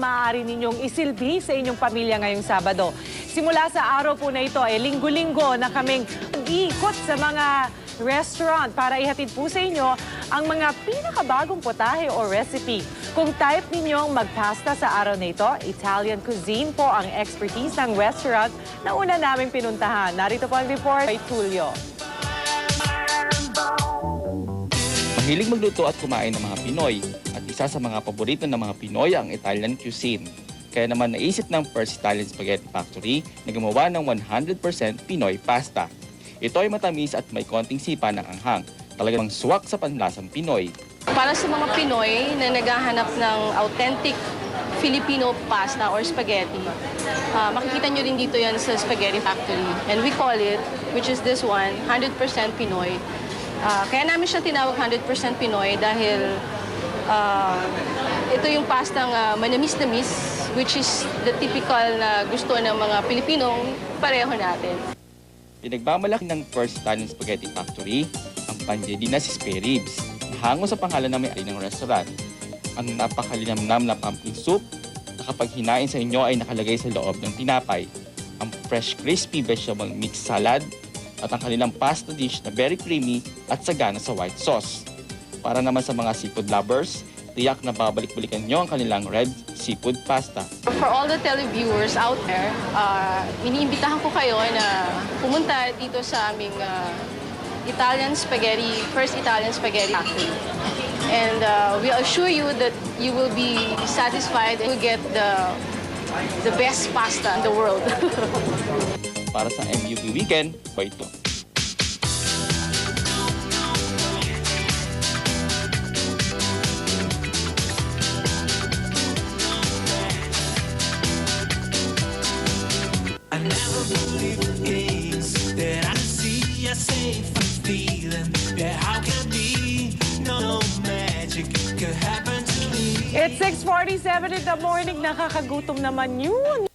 maaari ninyong isilbi sa inyong pamilya ngayong Sabado. Simula sa araw po na ito, linggo-linggo na kaming iikot sa mga restaurant para ihatid po sa inyo ang mga pinakabagong potahe o recipe. Kung type ninyong magpasta sa araw na ito, Italian cuisine po ang expertise ng restaurant na una naming pinuntahan. Narito po ang report kay Tulio. Mahilig magluto at kumain ng mga Pinoy at isa sa mga paborito ng mga Pinoy ang Italian cuisine. Kaya naman naisip ng First Italian Spaghetti Factory na gumawa ng 100% Pinoy pasta. Ito ay matamis at may konting sipa ng anghang. Talagang swak sa panlasang Pinoy. Para sa mga Pinoy na naghahanap ng authentic Filipino pasta or spaghetti, makikita nyo rin dito yan sa Spaghetti Factory. And we call it, which is this one, 100% Pinoy. Kaya namin siya tinawag 100% Pinoy dahil ito yung pastang manamis-namis, which is the typical na gusto ng mga Pilipinong pareho natin. Pinagmamalaki ng First Italian Spaghetti Factory ang Pangelina spare ribs, hango sa pangalan ng may-ari ng restaurant. Ang napakalinamnam na pumpkin soup na kapag hinain sa inyo ay nakalagay sa loob ng tinapay. Ang fresh crispy vegetable mixed salad at ang kanilang pasta dish na very creamy at sagana sa white sauce. Para naman sa mga seafood lovers, tiyak na babalik-balikan nyo ang kanilang red seafood pasta. For all the televiewers out there, iniimbitahan ko kayo na pumunta dito sa aming First Italian Spaghetti Factory. And we assure you that you will be satisfied and will get the best pasta in the world. Para sa MUP Weekend, ito. I never believed things that I see. I say I'm feeling that how can be no magic could happen to me. It's 6:47 in the morning. Nakakagutom naman yun.